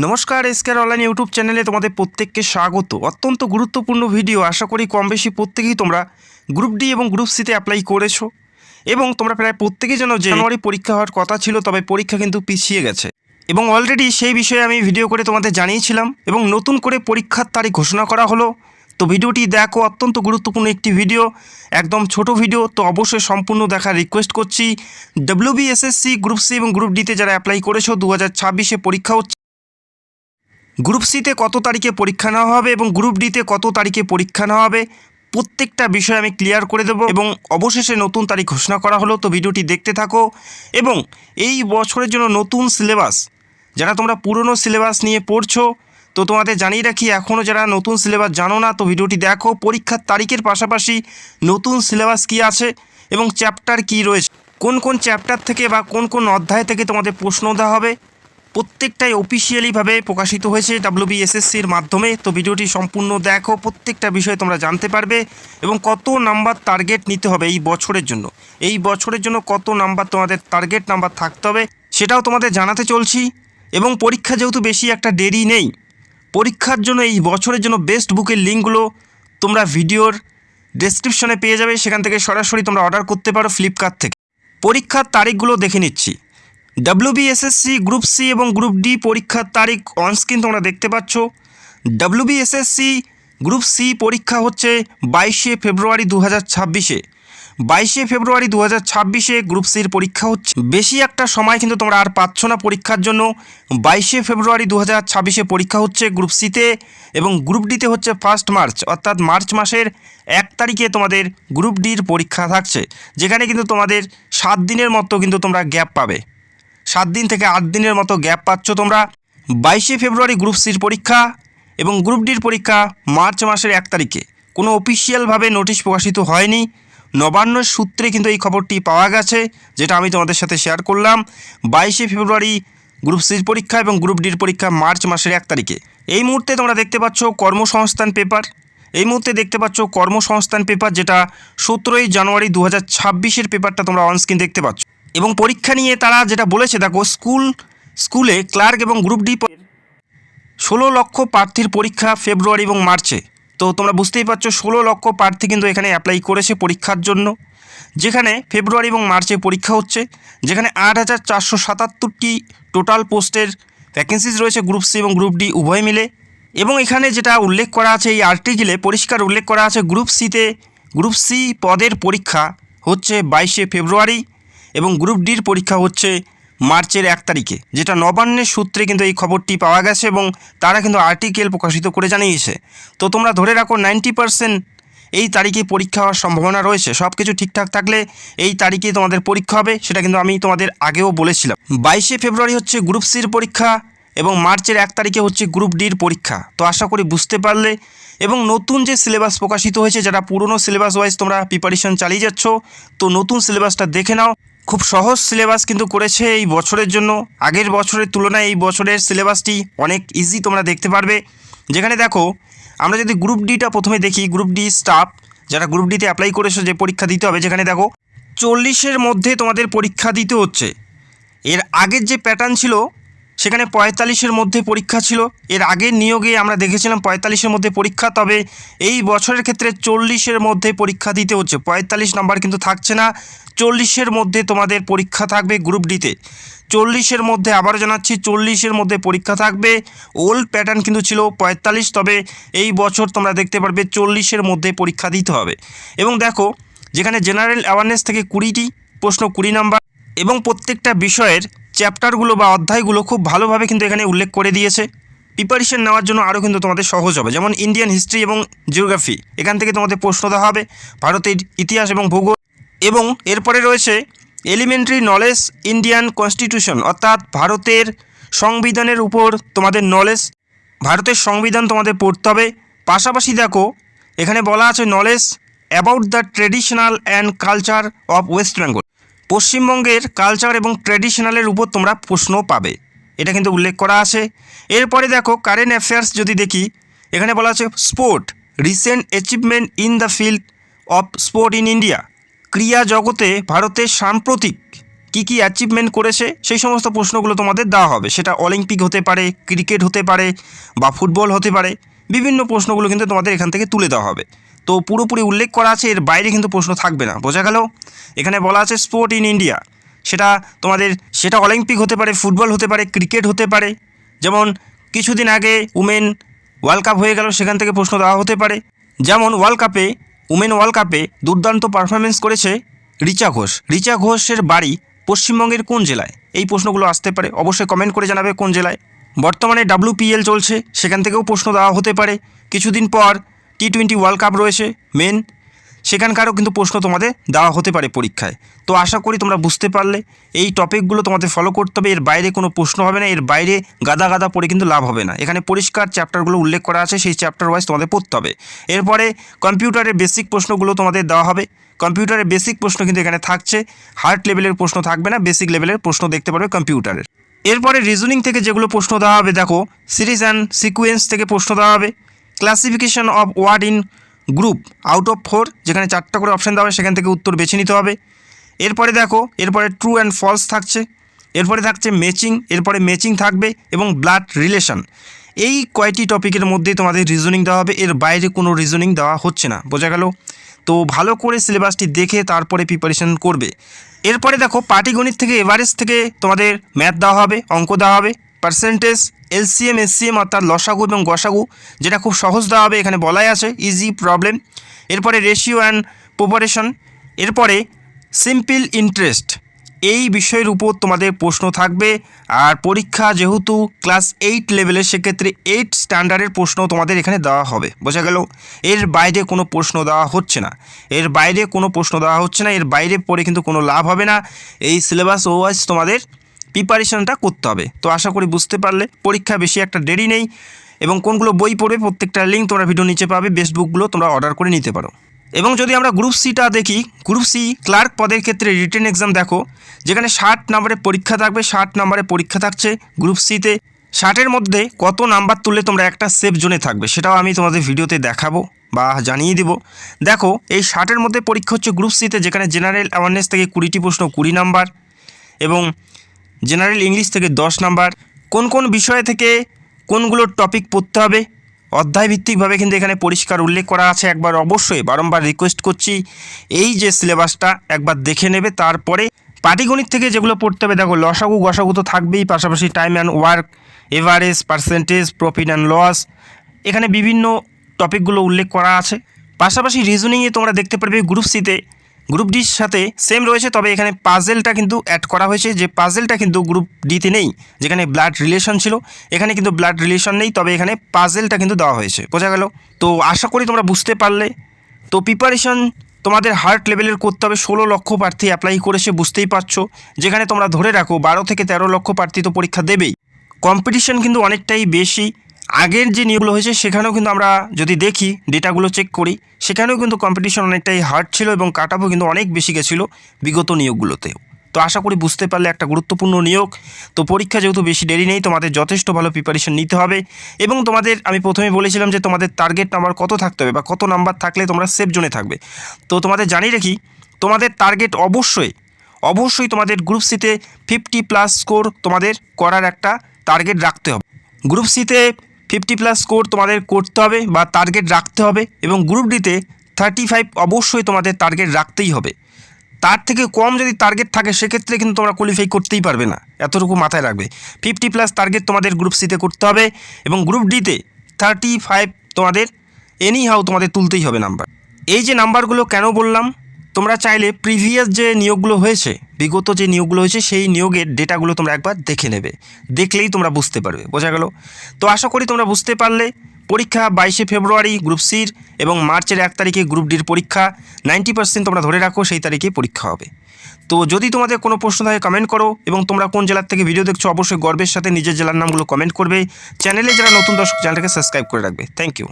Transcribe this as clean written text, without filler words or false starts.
নমস্কার, এসকেআর online YouTube চ্যানেলে তোমাদের প্রত্যেককে স্বাগত। অত্যন্ত গুরুত্বপূর্ণ ভিডিও, আশা করি কম বেশি প্রত্যেকেই তোমরা গ্রুপ ডি এবং গ্রুপ সিতে অ্যাপ্লাই করেছো এবং তোমরা প্রায় প্রত্যেকেই জানো যে জানুয়ারি পরীক্ষা হওয়ার কথা ছিল, তবে পরীক্ষা কিন্তু পিছিয়ে গেছে এবং অলরেডি সেই বিষয়ে আমি ভিডিও করে তোমাদের জানিয়েছিলাম এবং নতুন করে পরীক্ষার তারিখ ঘোষণা করা হলো। তো ভিডিওটি দেখো, অত্যন্ত গুরুত্বপূর্ণ একটি ভিডিও, একদম ছোট ভিডিও, তো অবশ্যই সম্পূর্ণ দেখার রিকোয়েস্ট করছি। WBSSC গ্রুপ সি এবং গ্রুপ ডিতে যারা অ্যাপ্লাই করেছো 2026-এ পরীক্ষা হচ্ছে। গ্রুপ সিতে কত তারিখে পরীক্ষা নেওয়া হবে এবং গ্রুপ ডিতে কত তারিখে পরীক্ষা নেওয়া হবে প্রত্যেকটা বিষয় আমি ক্লিয়ার করে দেবো এবং অবশেষে নতুন তারিখ ঘোষণা করা হলো। তো ভিডিওটি দেখতে থাকো এবং এই বছরের জন্য নতুন সিলেবাস, যারা তোমরা পুরনো সিলেবাস নিয়ে পড়ছো, তো তোমাদের জানিয়ে রাখি, এখনও যারা নতুন সিলেবাস জানো না, তো ভিডিওটি দেখো। পরীক্ষার তারিখের পাশাপাশি নতুন সিলেবাস কী আছে এবং চ্যাপ্টার কী রয়েছে, কোন কোন চ্যাপ্টার থেকে বা কোন কোন অধ্যায় থেকে তোমাদের প্রশ্ন দেওয়া হবে, প্রত্যেকটাই অফিসিয়ালিভাবে প্রকাশিত হয়েছে WBSSCর মাধ্যমে। তো ভিডিওটি সম্পূর্ণ দেখো, প্রত্যেকটা বিষয় তোমরা জানতে পারবে এবং কত নাম্বার টার্গেট নিতে হবে এই বছরের জন্য, কত নাম্বার তোমাদের টার্গেট নাম্বার থাকতে হবে সেটাও তোমাদের জানাতে চলছি। এবং পরীক্ষা যেহেতু বেশি একটা দেরি নেই, পরীক্ষার জন্য এই বছরের জন্য বেস্ট বুকের লিঙ্কগুলো তোমরা ভিডিওর ডেসক্রিপশনে পেয়ে যাবে, সেখান থেকে সরাসরি তোমরা অর্ডার করতে পারো ফ্লিপকার্ট থেকে। পরীক্ষার তারিখগুলো দেখে নিচ্ছি। WBSSC গ্রুপ সি এবং গ্রুপ ডি পরীক্ষার তারিখ অনস্ক্রিন তোমরা দেখতে পাচ্ছ। WBSSC গ্রুপ সি পরীক্ষা হচ্ছে 22শে ফেব্রুয়ারি 2026-এ। 22শে ফেব্রুয়ারি 2026-এ গ্রুপ সির পরীক্ষা হচ্ছে। বেশি একটা সময় কিন্তু তোমরা আর পাচ্ছ না পরীক্ষার জন্য। 22শে ফেব্রুয়ারি 2026-এ পরীক্ষা হচ্ছে গ্রুপ সিতে এবং গ্রুপ ডিতে হচ্ছে 1 মার্চ, অর্থাৎ মার্চ মাসের 1 তারিখে তোমাদের গ্রুপ ডির পরীক্ষা থাকছে, যেখানে কিন্তু তোমাদের 7 দিনের মতো কিন্তু তোমরা গ্যাপ পাবে। 7 দিন থেকে 8 দিনের মতো গ্যাপ পাচ্ছ তোমরা। 22শে ফেব্রুয়ারি গ্রুপ সির পরীক্ষা এবং গ্রুপ ডির পরীক্ষা মার্চ মাসের 1 তারিখে। কোনো অফিসিয়ালভাবে নোটিশ প্রকাশিত হয়নি, নবান্নর সূত্রে কিন্তু এই খবরটি পাওয়া গেছে, যেটা আমি তোমাদের সাথে শেয়ার করলাম। 22শে ফেব্রুয়ারি গ্রুপ সির পরীক্ষা এবং গ্রুপ ডির পরীক্ষা মার্চ মাসের 1 তারিখে। এই মুহূর্তে তোমরা দেখতে পাচ্ছ কর্মসংস্থান পেপার, যেটা 17ই জানুয়ারি 2026-এর পেপারটা তোমরা অনস্ক্রিন দেখতে পাচ্ছ। এবং পরীক্ষা নিয়ে তারা যেটা বলেছে, দেখো, স্কুলে ক্লার্ক এবং গ্রুপ ডি 16 লক্ষ প্রার্থীর পরীক্ষা ফেব্রুয়ারি এবং মার্চে। তো তোমরা বুঝতেই পারছো 16 লক্ষ প্রার্থী কিন্তু এখানে অ্যাপ্লাই করেছে পরীক্ষার জন্য, যেখানে ফেব্রুয়ারি এবং মার্চে পরীক্ষা হচ্ছে, যেখানে 8,477টি টোটাল পোস্টের ভ্যাকেন্সিজ রয়েছে গ্রুপ সি এবং গ্রুপ ডি উভয় মিলে। এবং এখানে যেটা উল্লেখ করা আছে, এই আর্টিকেলে পরিষ্কার উল্লেখ করা আছে, গ্রুপ সি পদের পরীক্ষা হচ্ছে 22শে ফেব্রুয়ারি এবং গ্রুপ ডির পরীক্ষা হচ্ছে মার্চের 1 তারিখে, যেটা নবান্নের সূত্রে কিন্তু এই খবরটি পাওয়া গেছে এবং তারা কিন্তু আর্টিকেল প্রকাশিত করে জানিয়েছে। তো তোমরা ধরে রাখো 90% এই তারিখে পরীক্ষা হওয়ার সম্ভাবনা রয়েছে। সব কিছু ঠিকঠাক থাকলে এই তারিখে তোমাদের পরীক্ষা হবে, সেটা কিন্তু আমি তোমাদের আগেও বলেছিলাম। 22শে ফেব্রুয়ারি হচ্ছে গ্রুপ সির পরীক্ষা এবং মার্চের 1 তারিখে হচ্ছে গ্রুপ ডির পরীক্ষা। তো আশা করি বুঝতে পারলে। এবং নতুন যে সিলেবাস প্রকাশিত হয়েছে, যারা পুরনো সিলেবাস ওয়াইজ তোমরা প্রিপারেশন চালিয়ে যাচ্ছ, তো নতুন সিলেবাসটা দেখে নাও। খুব সহজ সিলেবাস কিন্তু করেছে এই বছরের জন্য। আগের বছরের তুলনায় এই বছরের সিলেবাসটি অনেক ইজি তোমরা দেখতে পারবে। যেখানে দেখো, আমরা যদি গ্রুপ ডিটা প্রথমে দেখি, গ্রুপ ডি স্টাফ যারা গ্রুপ ডিতে অ্যাপ্লাই করেছো যে পরীক্ষা দিতে হবে, যেখানে দেখো 40-এর মধ্যে তোমাদের পরীক্ষা দিতে হচ্ছে। এর আগের যে প্যাটার্ন ছিল সেখানে 45-এর মধ্যে পরীক্ষা ছিল। এর আগের নিয়োগে আমরা দেখেছিলাম 45-এর মধ্যে পরীক্ষা, তবে এই বছরের ক্ষেত্রে 40-এর মধ্যে পরীক্ষা দিতে হচ্ছে। 45 নাম্বার কিন্তু থাকছে না, 40-এর মধ্যে তোমাদের পরীক্ষা থাকবে গ্রুপ ডিতে। 40-এর মধ্যে, আবারও জানাচ্ছি, 40-এর মধ্যে পরীক্ষা থাকবে। ওল্ড প্যাটার্ন কিন্তু ছিল 45, তবে এই বছর তোমরা দেখতে পারবে 40-এর মধ্যে পরীক্ষা দিতে হবে। এবং দেখো, যেখানে জেনারেল অ্যাওয়ারনেস থেকে 20টি প্রশ্ন, 20 নাম্বার, এবং প্রত্যেকটা বিষয়ের চ্যাপ্টারগুলো বা অধ্যায়গুলো খুব ভালোভাবে কিন্তু এখানে উল্লেখ করে দিয়েছে। প্রিপারেশন নেওয়ার জন্য আরও কিন্তু তোমাদের সহজ হবে। যেমন ইন্ডিয়ান হিস্ট্রি এবং জিওগ্রাফি, এখান থেকে তোমাদের প্রশ্ন দেওয়া হবে, ভারতের ইতিহাস এবং ভূগোল। এবং এরপরে রয়েছে এলিমেন্টারি নলেজ ইন্ডিয়ান কনস্টিটিউশন, অর্থাৎ ভারতের সংবিধানের উপর তোমাদের নলেজ, ভারতের সংবিধান তোমাদের পড়তে হবে। পাশাপাশি দেখো, এখানে বলা আছে knowledge about the traditional and culture of West Bengal, পশ্চিমবঙ্গের কালচার এবং ট্র্যাডিশনালের উপর তোমরা প্রশ্ন পাবে, এটা কিন্তু উল্লেখ করা আছে। এরপরে দেখো কারেন্ট অ্যাফেয়ার্স যদি দেখি, এখানে বলা আছে sport recent achievement in the field of sport in India, ক্রীড়া জগতে ভারতের সাম্প্রতিক কী অ্যাচিভমেন্ট করেছে সেই সমস্ত প্রশ্নগুলো তোমাদের দেওয়া হবে। সেটা অলিম্পিক হতে পারে, ক্রিকেট হতে পারে বা ফুটবল হতে পারে, বিভিন্ন প্রশ্নগুলো কিন্তু তোমাদের এখান থেকে তুলে দেওয়া হবে। তো পুরোপুরি উল্লেখ করা আছে, এর বাইরে কিন্তু প্রশ্ন থাকবে না। বোঝা গেল? এখানে বলা আছে স্পোর্ট ইন ইন্ডিয়া, সেটা অলিম্পিক হতে পারে, ফুটবল হতে পারে, ক্রিকেট হতে পারে। যেমন কিছুদিন আগে উমেন ওয়ার্ল্ড কাপ হয়ে গেল, সেখান থেকে প্রশ্ন দেওয়া হতে পারে। যেমন উমেন ওয়ার্ল্ড কাপে দুর্দান্ত পারফরমেন্স করেছে রিচা ঘোষের বাড়ি পশ্চিমবঙ্গের কোন জেলায়? এই প্রশ্নগুলো আসতে পারে। অবশ্যই কমেন্ট করে জানাবে কোন জেলায়। বর্তমানে WPL চলছে, সেখান থেকেও প্রশ্ন দেওয়া হতে পারে। কিছুদিন পর T20 ওয়ার্ল্ড কাপ রয়েছে মেন, সেখানকারও কিন্তু প্রশ্ন তোমাদের দেওয়া হতে পারে পরীক্ষায়। তো আশা করি তোমরা বুঝতে পারলে। এই টপিকগুলো তোমাদের ফলো করতে হবে, এর বাইরে কোনো প্রশ্ন হবে না, এর বাইরে গাদা পড়ে কিন্তু লাভ হবে না। এখানে পরিষ্কার চ্যাপ্টারগুলো উল্লেখ করা আছে, সেই চ্যাপ্টার ওয়াইজ তোমাদের পড়তে হবে। এরপরে কম্পিউটারের বেসিক প্রশ্নগুলো তোমাদের দেওয়া হবে। কম্পিউটারের বেসিক প্রশ্ন কিন্তু এখানে থাকছে, হার্ড লেভেলের প্রশ্ন থাকবে না, বেসিক লেভেলের প্রশ্ন দেখতে পারবে কম্পিউটারের। এরপরে রিজনিং থেকে যেগুলো প্রশ্ন দেওয়া হবে, দেখো সিরিজ অ্যান্ড সিকুয়েন্স থেকে প্রশ্ন দেওয়া হবে। Classification of word in group out of 4, যেখানে 4টা করে অপশান দেওয়া হবে, সেখান থেকে উত্তর বেছে নিতে হবে। এরপরে ট্রু অ্যান্ড ফলস থাকছে। এরপরে থাকছে ম্যাচিং থাকবে এবং ব্লাড রিলেশন। এই কয়টি টপিকের মধ্যেই তোমাদের রিজনিং দেওয়া হবে, এর বাইরে কোনো রিজনিং দেওয়া হচ্ছে না। বোঝা গেল? তো ভালো করে সিলেবাসটি দেখে তারপরে প্রিপারেশন করবে। এরপরে দেখো পাটিগণিত থেকে এভারেজ থেকে তোমাদের ম্যাথ দেওয়া হবে, অঙ্ক দেওয়া হবে। পার্সেন্টেজ, LCM SCM অর্থাৎ লসাগু এবং গসাগু, যেটা খুব সহজ দেওয়া হবে, এখানে বলাই আছে ইজি প্রবলেম। এরপরে রেশিও অ্যান্ড প্রপারেশন। এরপরে সিম্পল ইন্টারেস্ট। এই বিষয়ের উপর তোমাদের প্রশ্ন থাকবে। আর পরীক্ষা যেহেতু ক্লাস 8 লেভেলের, সেক্ষেত্রে 8 স্ট্যান্ডার্ডের প্রশ্ন তোমাদের এখানে দেওয়া হবে। বোঝা গেল? এর বাইরে কোনো প্রশ্ন দেওয়া হচ্ছে না, এর বাইরে পড়ে কিন্তু কোনো লাভ হবে না। এই সিলেবাস ওয়াইজ তোমাদের প্রিপারেশনটা করতে হবে। তো আশা করি বুঝতে পারলে। পরীক্ষা বেশি একটা দেরি নেই, এবং কোনগুলো বই পড়বে প্রত্যেকটা লিঙ্ক তোমরা ভিডিও নিচে পাবে। বেস্ট বুকগুলো তোমরা অর্ডার করে নিতে পারো। এবং যদি আমরা গ্রুপ সিটা দেখি, গ্রুপ সি ক্লার্ক পদের ক্ষেত্রে রিটেন এক্সাম দেখো, যেখানে 60 নম্বরের পরীক্ষা থাকবে। 60 নম্বরের পরীক্ষা থাকছে গ্রুপ সিতে। 60-এর মধ্যে কত নাম্বার তুললে তোমরা একটা সেফ জোনে থাকবে, সেটাও আমি তোমাদের ভিডিওতে দেখাবো বা জানিয়ে দিব। দেখো এই 60-এর মধ্যে পরীক্ষা হচ্ছে গ্রুপ সিতে, যেখানে জেনারেল অ্যাওয়ারনেস থেকে 20টি প্রশ্ন 20 নাম্বার, এবং জেনারেল ইংলিশ থেকে 10 নাম্বার। কোন বিষয় থেকে কোনগুলো টপিক পড়তে হবে অধ্যায়ভিত্তিকভাবে কিন্তু এখানে পরিষ্কার উল্লেখ করা আছে। একবার অবশ্যই বারংবার রিকোয়েস্ট করছি, এই যে সিলেবাসটা একবার দেখে নেবে। তারপরে পাটিগণিত থেকে যেগুলো পড়তে হবে, দেখো লসাগু গসাগু তো থাকবেই, পাশাপাশি time and work, average, percentage, profit and loss, এখানে বিভিন্ন টপিকগুলো উল্লেখ করা আছে। পাশাপাশি রিজনিংয়ে তোমরা দেখতে পারবে গ্রুপ সিতে গ্রুপ ডির সাথে সেম রয়েছে, তবে এখানে পাজেলটা কিন্তু অ্যাড করা হয়েছে, যে পাজেলটা কিন্তু গ্রুপ ডিতে নেই। যেখানে ব্লাড রিলেশন ছিল, এখানে কিন্তু ব্লাড রিলেশন নেই, তবে এখানে পাজেলটা কিন্তু দেওয়া হয়েছে। বোঝা গেল? তো আশা করি তোমরা বুঝতে পারলে। তো প্রিপারেশন তোমাদের হার্ড লেভেলের করতে হবে। 16 লক্ষ প্রার্থী অ্যাপ্লাই করেছে, বুঝতেই পারছো। যেখানে তোমরা ধরে রাখো 12 থেকে 13 লক্ষ প্রার্থী তো পরীক্ষা দেবেই। কম্পিটিশন কিন্তু অনেকটাই বেশি। আগের যে নিয়োগগুলো হয়েছে সেখানেও কিন্তু আমরা যদি দেখি, ডেটাগুলো চেক করি, সেখানেও কিন্তু কম্পিটিশন অনেকটাই হার্ড ছিল, এবং কাট অফও কিন্তু অনেক বেশি গেছিলো বিগত নিয়োগগুলোতেও। তো আশা করি বুঝতে পারলে একটা গুরুত্বপূর্ণ নিয়োগ। তো পরীক্ষা যেহেতু বেশি দেরি নেই, তোমাদের যথেষ্ট ভালো প্রিপারেশন নিতে হবে। এবং তোমাদের আমি প্রথমে বলেছিলাম যে তোমাদের টার্গেট নাম্বার কত থাকতে হবে, বা কত নাম্বার থাকলে তোমরা সেফ জোনে থাকবে। তো তোমাদের জানিয়ে রাখি, তোমাদের টার্গেট অবশ্যই তোমাদের গ্রুপ সিতে 50+ স্কোর তোমাদের করার একটা টার্গেট রাখতে হবে। গ্রুপ সিতে 50+ স্কোর তোমাদের করতে হবে বা টার্গেট রাখতে হবে, এবং গ্রুপ ডিতে 35 অবশ্যই তোমাদের টার্গেট রাখতেই হবে। তার থেকে কম যদি টার্গেট থাকে, সেক্ষেত্রে কিন্তু তোমরা কোয়ালিফাই করতেই পারবে না, এতটুকু মাথায় রাখবে। 50+ টার্গেট তোমাদের গ্রুপ সিতে করতে হবে, এবং গ্রুপ ডিতে 35 তোমাদের এনিহাউ তোমাদের তুলতেই হবে নাম্বার। এই যে নাম্বারগুলো কেন বললাম, তোমরা চাইলে প্রিভিয়াস যে নিয়োগগুলো হয়েছে, বিগত যে নিয়োগগুলো হয়েছে, সেই নিয়োগের ডেটাগুলো তোমরা একবার দেখে নেবে, দেখলেই তোমরা বুঝতে পারবে। বোঝা গেল? তো আশা করি তোমরা বুঝতে পারলে। পরীক্ষা 22 ফেব্রুয়ারি গ্রুপ সির, এবং মার্চের 1 তারিখে গ্রুপ ডির পরীক্ষা। 90% তোমরা ধরে রাখো সেই তারিখে পরীক্ষা হবে। তো যদি তোমাদের কোনো প্রশ্ন থাকে কমেন্ট করো, এবং তোমরা কোন জেলার থেকে ভিডিও দেখছো অবশ্যই গর্বের সাথে নিজের জেলার নামগুলো কমেন্ট করবে। চ্যানেলে যারা নতুন দর্শক, চ্যানেলটাকে সাবস্ক্রাইব করে রাখবে। Thank you.